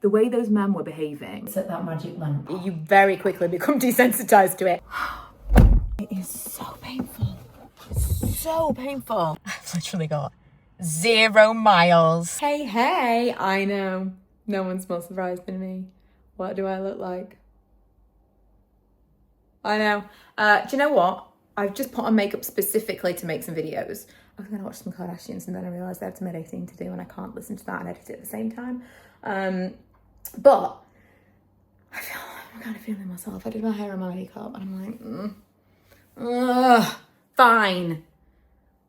the way those men were behaving. Set that magic lamp. You very quickly become desensitized to it. It is so painful. So painful. I've literally got 0 miles. Hey, I know. No one's more surprised than me. What do I look like? I know. Do you know what? I've just put on makeup specifically to make some videos. I was going to watch some Kardashians and then I realised I have some editing to do and I can't listen to that and edit it at the same time. But I'm kind of feeling myself. I did my hair and my makeup and I'm like, fine.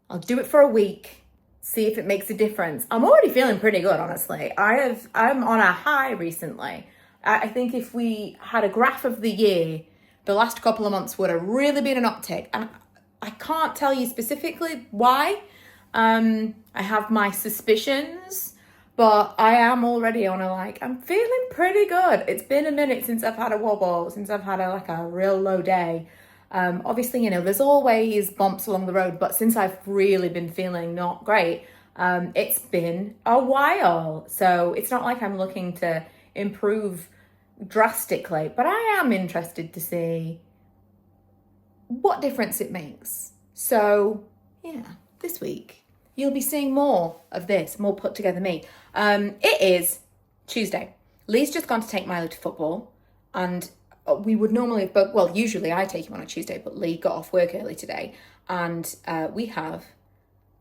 I'll do it for a week. See if it makes a difference. I'm already feeling pretty good, honestly. I'm on a high recently. I think if we had a graph of the year, the last couple of months would have really been an uptick. And I can't tell you specifically why. I have my suspicions, but I am already on I'm feeling pretty good. It's been a minute since I've had a wobble, since I've had a real low day. Obviously, there's always bumps along the road, but since I've really been feeling not great, it's been a while. So it's not like I'm looking to improve drastically, but I am interested to see what difference it makes. So yeah, this week you'll be seeing more of this, more put together me. It is Tuesday. Lee's just gone to take Milo to football, and we would normally have both, well, usually I take him on a Tuesday, but Lee got off work early today, and we have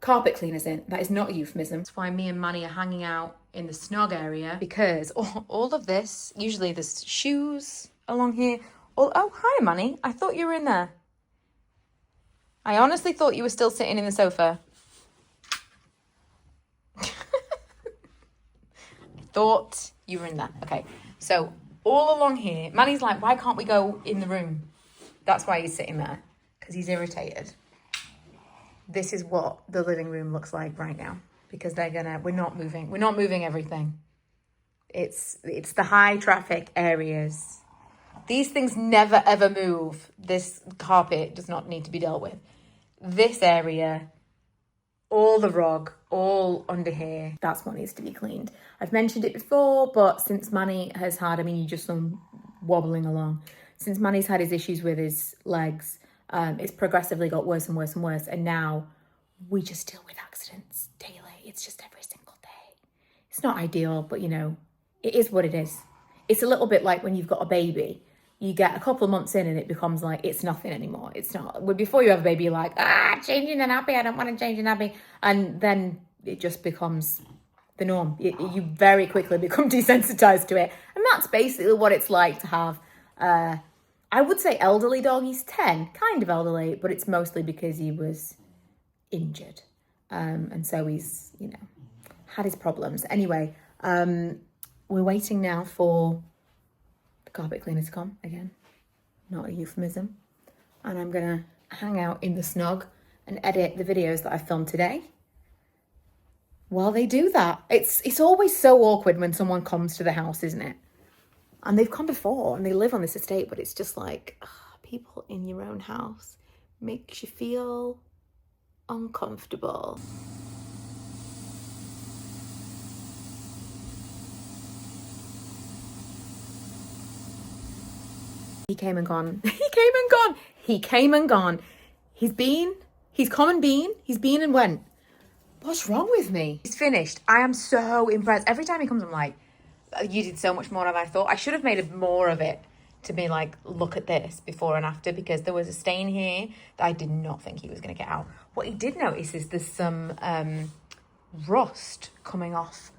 carpet cleaners in. That is not a euphemism. That's why me and Manny are hanging out in the snog area, because all of this, usually there's shoes along here. Oh, hi, Manny. I thought you were in there. I honestly thought you were still sitting in the sofa. I thought you were in there. Okay, so all along here, Manny's like, why can't we go in the room? That's why he's sitting there, because he's irritated. This is what the living room looks like right now, because we're not moving everything. It's the high traffic areas. These things never ever move. This carpet does not need to be dealt with. This area, all the rug, all under here, that's what needs to be cleaned. I've mentioned it before, but since Manny has had, you just saw him wobbling along. Since Manny's had his issues with his legs, it's progressively got worse and worse and worse. And now we just deal with accidents daily. It's just every single day. It's not ideal, but it is what it is. It's a little bit like when you've got a baby. You get a couple of months in and it becomes like, it's nothing anymore. It's not. Before you have a baby, you're like, changing the nappy. I don't want to change the nappy. And then it just becomes the norm. You very quickly become desensitized to it. And that's basically what it's like to have, I would say elderly dog. He's 10, kind of elderly, but it's mostly because he was injured. And so he's, had his problems. Anyway, we're waiting now for the carpet cleaner to come again. Not a euphemism. And I'm going to hang out in the snog and edit the videos that I filmed today while they do that. It's always so awkward when someone comes to the house, isn't it? And they've come before and they live on this estate, but it's just like, people in your own house makes you feel uncomfortable. He came and gone. He came and gone. He's come and been. He's been and went. What's wrong with me? He's finished. I am so impressed. Every time he comes, I'm like, you did so much more than I thought. I should have made more of it to be like, look at this before and after, because there was a stain here that I did not think he was going to get out. What he did notice is there's some rust coming off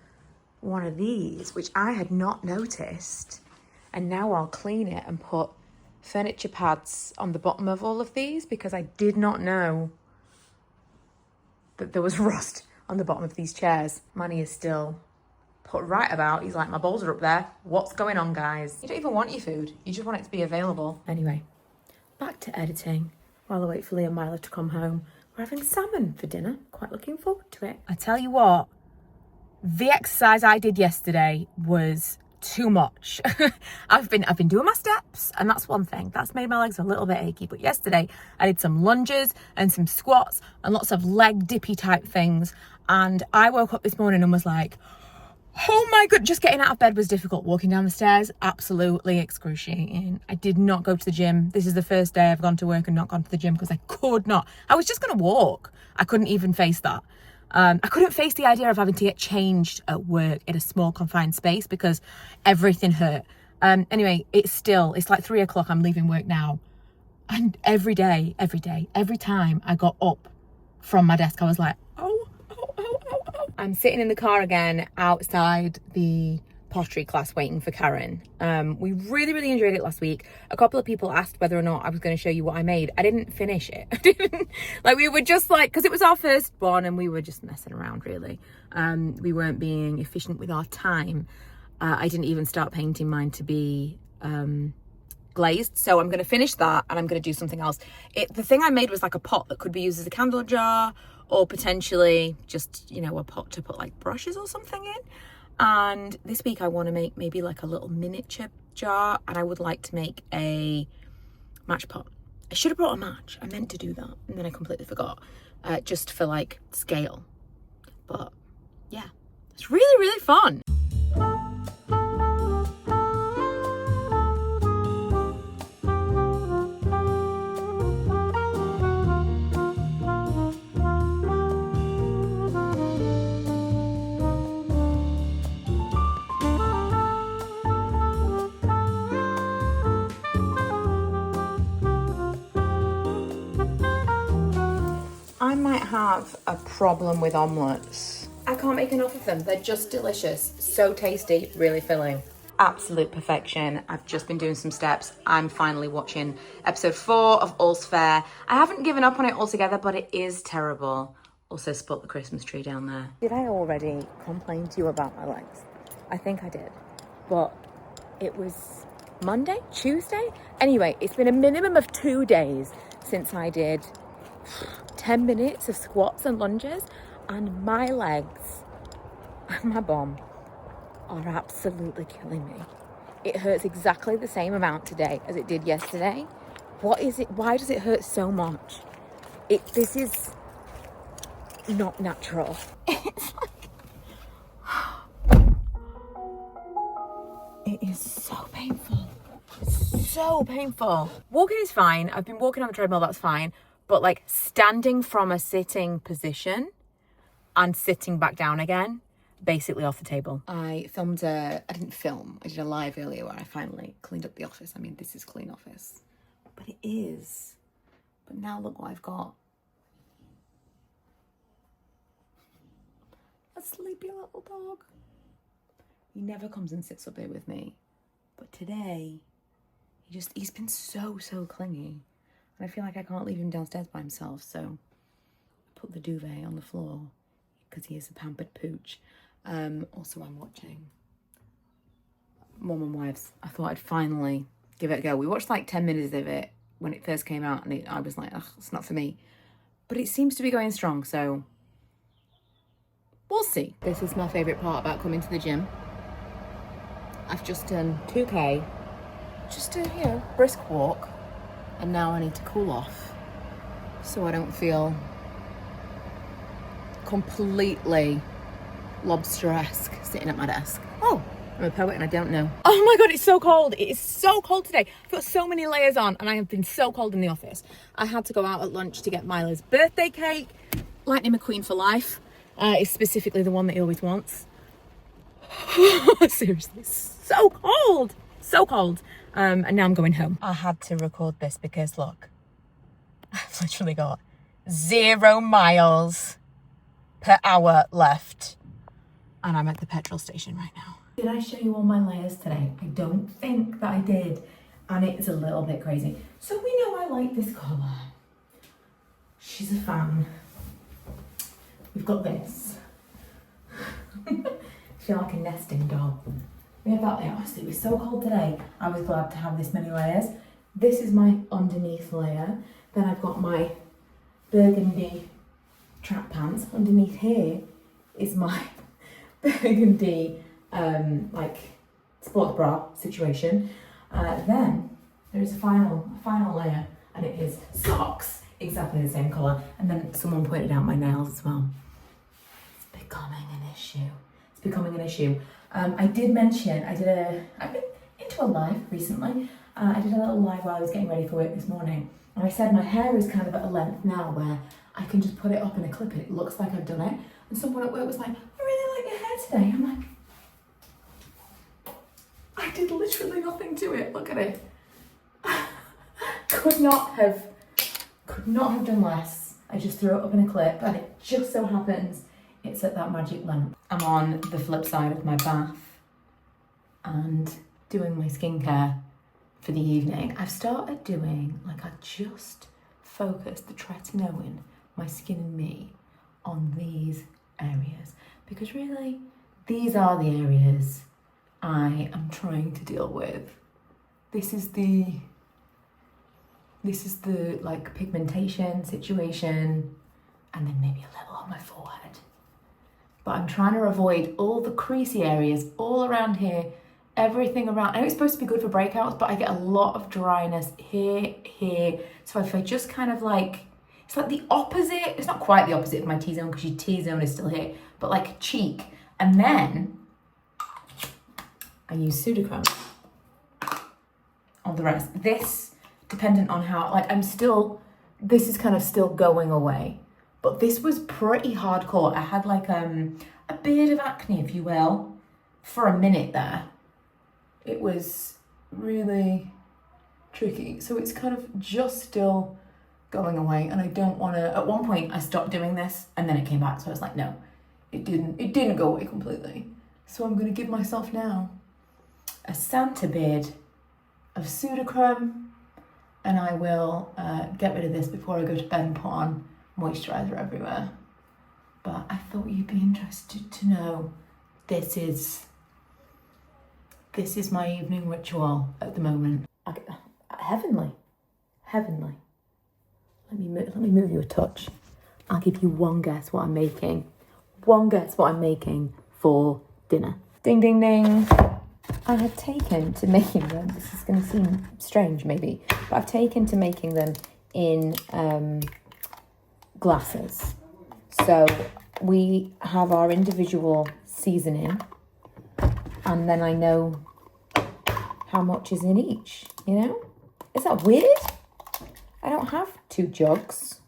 one of these, which I had not noticed. And now I'll clean it and put furniture pads on the bottom of all of these, because I did not know that there was rust on the bottom of these chairs. Manny is still put right about. He's like, my balls are up there. What's going on, guys? You don't even want your food. You just want it to be available. Anyway, back to editing while I wait for Lee and Milo to come home. We're having salmon for dinner. Quite looking forward to it. I tell you what, the exercise I did yesterday was too much. I've been doing my steps, and that's one thing that's made my legs a little bit achy. But yesterday I did some lunges and some squats and lots of leg dippy type things, and I woke up this morning and was like, Oh my god, just getting out of bed was difficult. Walking down the stairs, absolutely excruciating. I did not go to the gym. This is the first day I've gone to work and not gone to the gym because I could not. I was just going to walk. I couldn't even face that. I couldn't face the idea of having to get changed at work in a small confined space because everything hurt. Anyway, it's like 3 o'clock. I'm leaving work now. And every time I got up from my desk, I was like, oh. I'm sitting in the car again outside the pottery class waiting for Karen. We really enjoyed it last week. A couple of people asked whether or not I was going to show you what I made. I didn't finish it. We were just because it was our first one and we were just messing around really. We weren't being efficient with our time. I didn't even start painting mine to be glazed, so I'm going to finish that and I'm going to do something else. The thing I made was like a pot that could be used as a candle jar, or potentially just, a pot to put like brushes or something in. And this week I want to make maybe like a little miniature jar, and I would like to make a match pot. I should have brought a match. I meant to do that and then I completely forgot, just for like scale. But yeah, it's really fun. I might have a problem with omelettes. I can't make enough of them. They're just delicious. So tasty, really filling. Absolute perfection. I've just been doing some steps. I'm finally watching episode 4 of All's Fair. I haven't given up on it altogether, but it is terrible. Also spot the Christmas tree down there. Did I already complain to you about my legs? I think I did. But it was Monday, Tuesday? Anyway, it's been a minimum of 2 days since I did 10 minutes of squats and lunges, and my legs and my bum are absolutely killing me. It hurts exactly the same amount today as it did yesterday. What is it? Why does it hurt so much? This is not natural. It's like, it is so painful. So painful. Walking is fine. I've been walking on the treadmill, that's fine. But like standing from a sitting position and sitting back down again, basically off the table. I did a live earlier where I finally cleaned up the office. I mean, this is clean office, but it is. But now look what I've got. A sleepy little dog. He never comes and sits up here with me. But today, he's been so clingy. I feel like I can't leave him downstairs by himself, so I put the duvet on the floor because he is a pampered pooch. Also, I'm watching Mum and Wives. I thought I'd finally give it a go. We watched like 10 minutes of it when it first came out, and I was like, ugh, it's not for me. But it seems to be going strong, so we'll see. This is my favourite part about coming to the gym. I've just done 2K, just a, brisk walk. And now I need to cool off so I don't feel completely lobster-esque sitting at my desk. Oh, I'm a poet and I don't know. Oh my God, it's so cold. It is so cold today. I've got so many layers on and I have been so cold in the office. I had to go out at lunch to get Milo's birthday cake. Lightning McQueen for life is specifically the one that he always wants. Seriously, so cold. So cold. And now I'm going home. I had to record this because look, I've literally got 0 miles per hour left. And I'm at the petrol station right now. Did I show you all my layers today? I don't think that I did. And it's a little bit crazy. So we know I like this colour. She's a fan. We've got this. I feel like a nesting doll. We have that there. Honestly, it was so cold today. I was glad to have this many layers. This is my underneath layer. Then I've got my burgundy track pants. Underneath here is my burgundy like sports bra situation. Then there is a final layer, and it is socks, exactly the same colour. And then someone pointed out my nails as well. It's becoming an issue. becoming an issue. I did mention, I've been into a live recently. I did a little live while I was getting ready for work this morning. And I said my hair is kind of at a length now where I can just put it up in a clip and it looks like I've done it. And someone at work was like, I really like your hair today. I'm like, I did literally nothing to it. Look at it. Could not have done less. I just threw it up in a clip and it just so happens it's at that magic length. I'm on the flip side of my bath and doing my skincare for the evening. I've started doing, like, I just focused the tretinoin, my Skin and Me, on these areas. Because really, these are the areas I am trying to deal with. This is the like pigmentation situation, and then maybe a little on my forehead. But I'm trying to avoid all the creasy areas all around here, everything around. I know it's supposed to be good for breakouts, but I get a lot of dryness here. So if I just kind of like, it's like the opposite, it's not quite the opposite of my T-zone because your T-zone is still here, but like cheek. And then I use Sudocrem on the rest. This, dependent on how, like this is kind of still going away. But this was pretty hardcore. I had like a bit of acne, if you will, for a minute there. It was really tricky. So it's kind of just still going away. And I don't want to, at one point I stopped doing this and then it came back. So I was like, no, it didn't go away completely. So I'm going to give myself now a Santa beard of Sudocrem, and I will get rid of this before I go to bed and put on moisturizer everywhere. But I thought you'd be interested to know this is my evening ritual at the moment. Heavenly. Let me move you a touch. I'll give you one guess what I'm making. One guess what I'm making for dinner. Ding, ding, ding. I have taken to making them, this is going to seem strange maybe, but I've taken to making them in glasses. So we have our individual seasoning, and then I know how much is in each, you know? Is that weird? I don't have 2 jugs.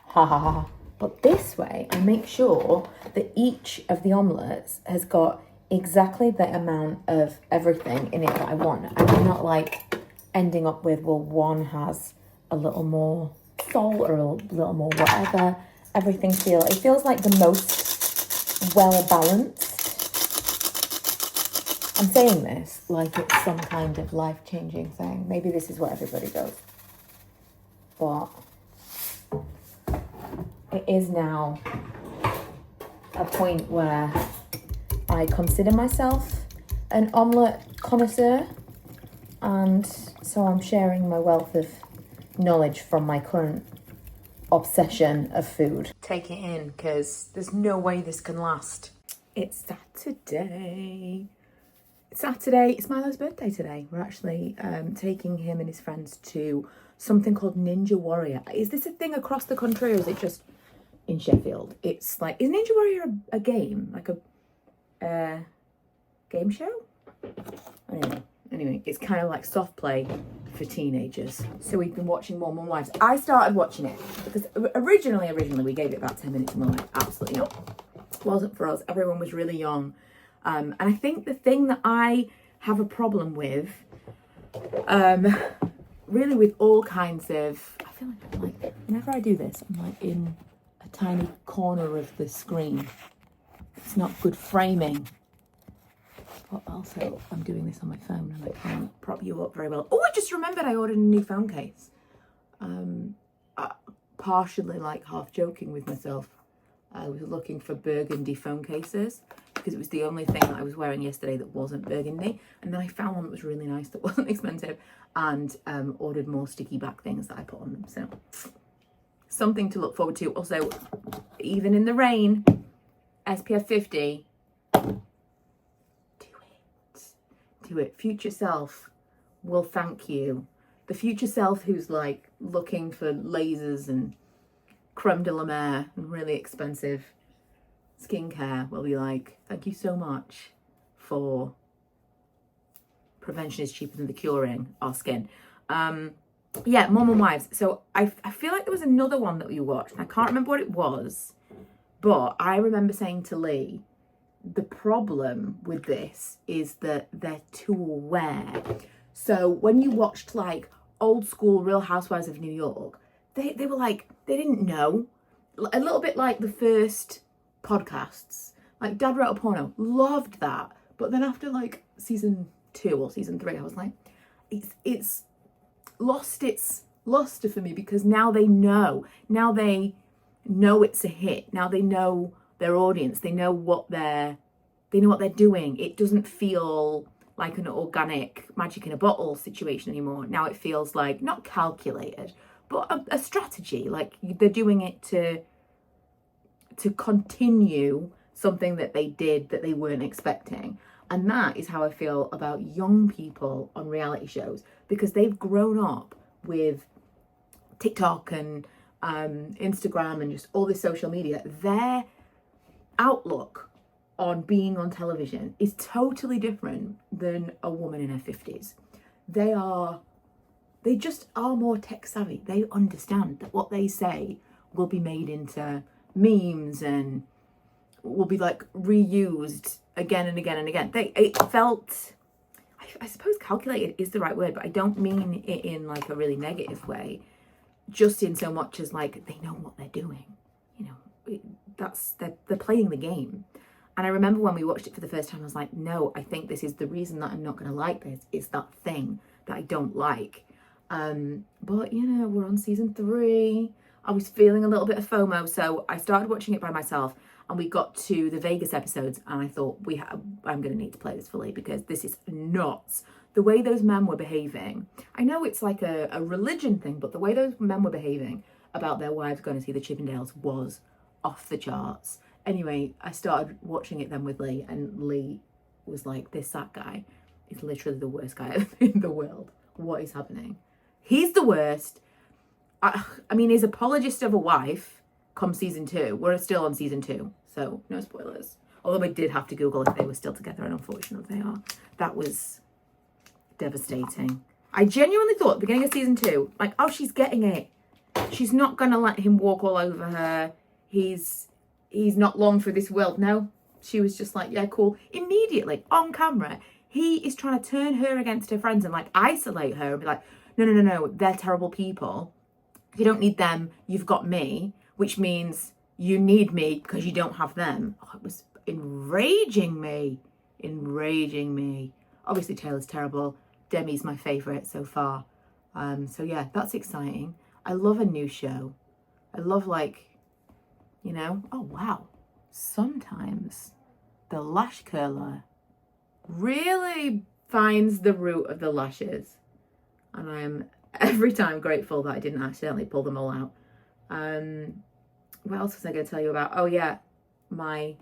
Ha ha ha. But this way, I make sure that each of the omelettes has got exactly the amount of everything in it that I want. I'm not like ending up with, well, one has a little more salt or a little more whatever. It feels like the most well balanced. I'm saying this like it's some kind of life-changing thing. Maybe this is what everybody does. But it is now a point where I consider myself an omelette connoisseur, and so I'm sharing my wealth of knowledge from my current obsession of food. Take it in, because there's no way this can last. It's Saturday. It's Milo's birthday today. We're actually taking him and his friends to something called Ninja Warrior. Is this a thing across the country, or is it just in Sheffield? It's like, is Ninja Warrior a game? Like a game show? I don't know. Anyway, it's kind of like soft play for teenagers. So we've been watching More Mum Wives. I started watching it because originally we gave it about 10 minutes and we're like, absolutely not. It wasn't for us. Everyone was really young. And I think the thing that I have a problem with, really with all kinds of, I feel like I'm like, whenever I do this, I'm like in a tiny corner of the screen. It's not good framing. But also, I'm doing this on my phone and I can't prop you up very well. Oh, I just remembered I ordered a new phone case. Partially like half joking with myself. I was looking for burgundy phone cases because it was the only thing that I was wearing yesterday that wasn't burgundy. And then I found one that was really nice, that wasn't expensive, and ordered more sticky back things that I put on them. So something to look forward to. Also, even in the rain, SPF 50. Do it. Future self will thank you. The future self who's like looking for lasers and creme de la mer and really expensive skincare will be like, thank you so much for prevention is cheaper than the curing our skin. Yeah, Mum and Wives. So I feel like there was another one that we watched. I can't remember what it was, but I remember saying to Lee, the problem with this is that they're too aware. So when you watched like old school Real Housewives of New York, they were like, they didn't know. A little bit like the first podcasts. Like Dad Wrote a Porno, loved that. But then after like season 2 or season 3, I was like, it's lost its luster for me, because now they know. Now they know it's a hit. Now they know their audience. They know what they're doing. It doesn't feel like an organic magic in a bottle situation anymore. Now it feels like not calculated, but a strategy. Like they're doing it to continue something that they did that they weren't expecting. And that is how I feel about young people on reality shows, because they've grown up with TikTok and Instagram and just all this social media. Their outlook on being on television is totally different than a woman in her 50s. They just are more tech savvy. They understand that what they say will be made into memes and will be like reused again and again and again. It felt, I suppose calculated is the right word, but I don't mean it in like a really negative way, just in so much as like they know what they're doing. You know, they're playing the game. And I remember when we watched it for the first time, I was like, no, I think this is the reason that I'm not going to like this. It's that thing that I don't like. But you know, we're on season 3. I was feeling a little bit of FOMO, so I started watching it by myself, and we got to the Vegas episodes, and I thought I'm going to need to play this fully, because this is nuts. The way those men were behaving, I know it's like a religion thing, but the way those men were behaving about their wives going to see the Chippendales was off the charts. Anyway, I started watching it then with Lee, and Lee was like, this Zach guy is literally the worst guy in the world. What is happening? He's the worst. I mean, his apologist of a wife come season 2. We're still on season 2, so no spoilers. Although I did have to Google if they were still together, and unfortunately they are. That was devastating. I genuinely thought at the beginning of season 2, like, oh, she's getting it. She's not going to let him walk all over her. He's not long for this world. No, she was just like, yeah, cool. Immediately, on camera, he is trying to turn her against her friends and like isolate her and be like, no, they're terrible people. You don't need them, you've got me, which means you need me because you don't have them. Oh, it was enraging me. Obviously, Taylor's terrible. Demi's my favourite so far. So yeah, that's exciting. I love a new show. I love, like, you know, oh wow. Sometimes the lash curler really finds the root of the lashes. And I am every time grateful that I didn't accidentally pull them all out. What else was I going to tell you about? Oh yeah, the lash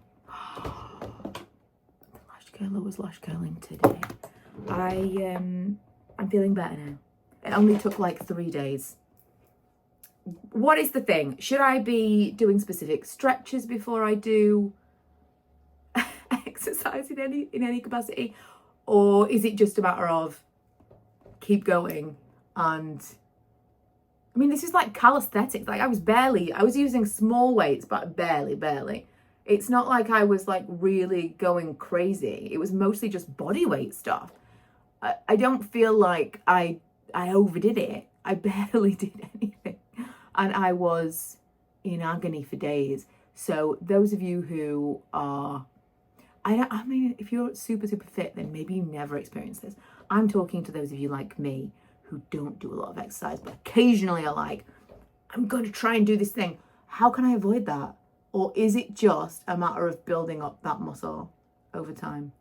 curler was lash curling today. I'm feeling better now. It only took like 3 days. What is the thing? Should I be doing specific stretches before I do exercise in any capacity? Or is it just a matter of keep going? And I mean, this is like calisthenics. Like I was using small weights, but barely. It's not like I was like really going crazy. It was mostly just body weight stuff. I don't feel like I overdid it. I barely did anything. And I was in agony for days. So those of you who are, I mean, if you're super fit, then maybe you never experienced this. I'm talking to those of you like me who don't do a lot of exercise, but occasionally are like, I'm going to try and do this thing. How can I avoid that? Or is it just a matter of building up that muscle over time?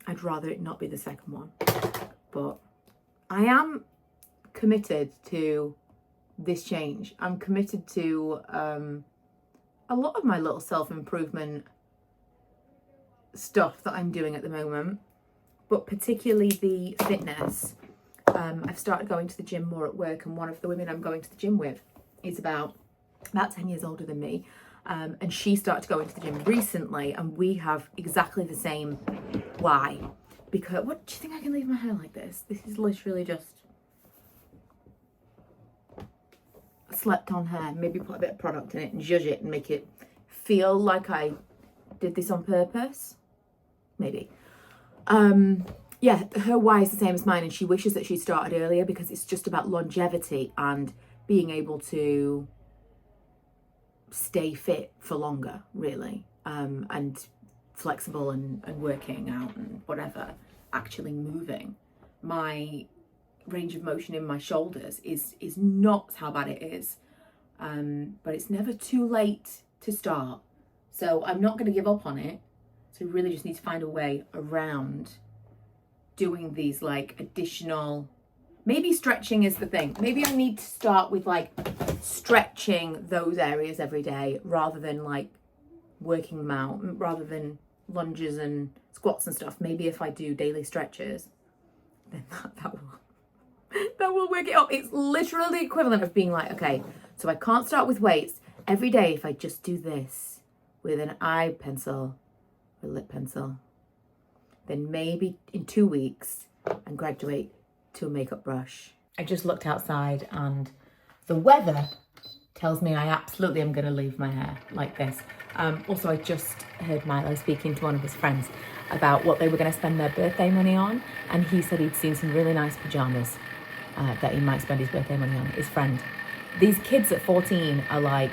I'd rather it not be the second one. But I am committed to this change. I'm committed to a lot of my little self-improvement stuff that I'm doing at the moment, but particularly the fitness. I've started going to the gym more at work, and one of the women I'm going to the gym with is about 10 years older than me, And she started to go into the gym recently, and we have exactly the same why. Because, what, do you think I can leave my hair like this? This is literally just slept on hair. Maybe put a bit of product in it and zhuzh it and make it feel like I did this on purpose. Maybe. Yeah, her why is the same as mine, and she wishes that she'd started earlier because it's just about longevity and being able to stay fit for longer, really, and flexible and working out and whatever, actually moving. My range of motion in my shoulders is not how bad it is, but it's never too late to start. So I'm not going to give up on it. So we really just need to find a way around doing these like additional, maybe stretching is the thing. Maybe I need to start with like stretching those areas every day rather than like working them out, rather than lunges and squats and stuff. Maybe if I do daily stretches, then that will work it up. It's literally the equivalent of being like, okay, so I can't start with weights every day if I just do this with an eye pencil or lip pencil. Then maybe in 2 weeks and graduate to a makeup brush. I just looked outside and the weather tells me I absolutely am going to leave my hair like this. Also, I just heard Milo speaking to one of his friends about what they were going to spend their birthday money on, and he said he'd seen some really nice pajamas that he might spend his birthday money on. His friend. These kids at 14 are like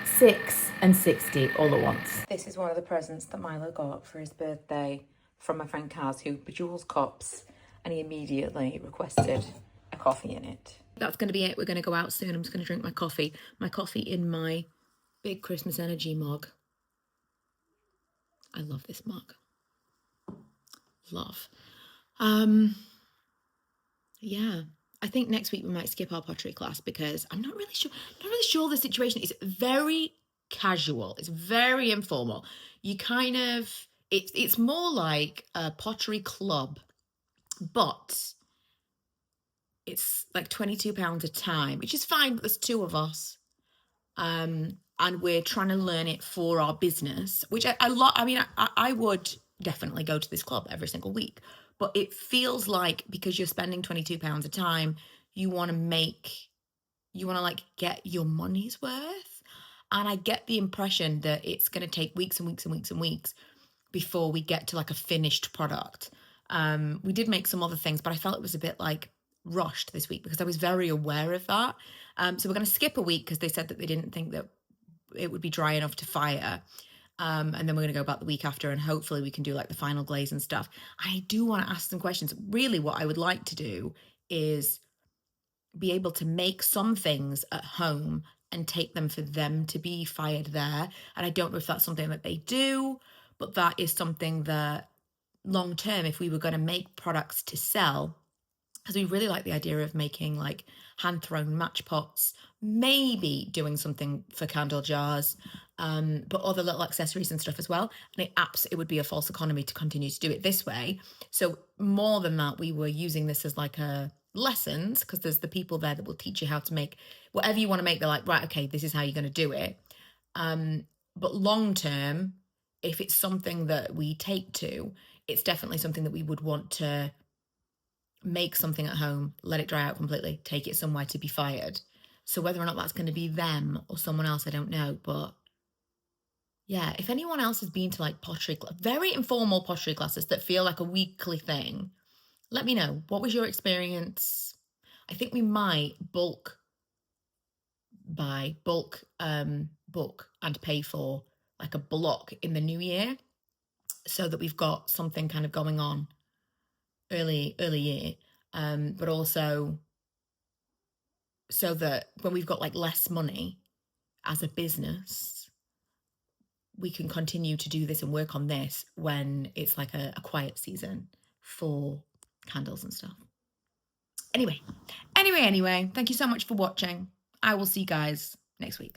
6 and 60 all at once. This is one of the presents that Milo got for his birthday from my friend Kaz, who bejewels cups, and he immediately requested a coffee in it. That's going to be it. We're going to go out soon. I'm just going to drink my coffee in my big Christmas energy mug. I love this mug. Love. Yeah, I think next week we might skip our pottery class because I'm not really sure the situation is very casual. It's very informal. You kind of, it's more like a pottery club, but it's like £22 a time, which is fine, but there's 2 of us. And we're trying to learn it for our business, which I would definitely go to this club every single week, but it feels like because you're spending £22 a time, you want to like get your money's worth. And I get the impression that it's going to take weeks and weeks and weeks and weeks before we get to like a finished product. We did make some other things, but I felt it was a bit like rushed this week because I was very aware of that. So we're going to skip a week because they said that they didn't think that it would be dry enough to fire. And then we're going to go back the week after and hopefully we can do like the final glaze and stuff. I do want to ask some questions. Really what I would like to do is be able to make some things at home and take them for them to be fired there. And I don't know if that's something that they do, but that is something that long term, if we were going to make products to sell, because we really like the idea of making like hand-thrown match pots, maybe doing something for candle jars, but other little accessories and stuff as well. And it would be a false economy to continue to do it this way. So more than that, we were using this as like a lessons, because there's the people there that will teach you how to make whatever you want to make. They're like, right, okay, this is how you're going to do it. But long term, if it's something that we take to, it's definitely something that we would want to make something at home, let it dry out completely, take it somewhere to be fired. So whether or not that's going to be them or someone else, I don't know. But yeah, if anyone else has been to like pottery, very informal pottery classes that feel like a weekly thing, let me know. What was your experience? I think we might book book and pay for like a block in the new year so that we've got something kind of going on early year, but also so that when we've got like less money as a business, we can continue to do this and work on this when it's like a quiet season for candles and stuff. Anyway, thank you so much for watching. I will see you guys next week.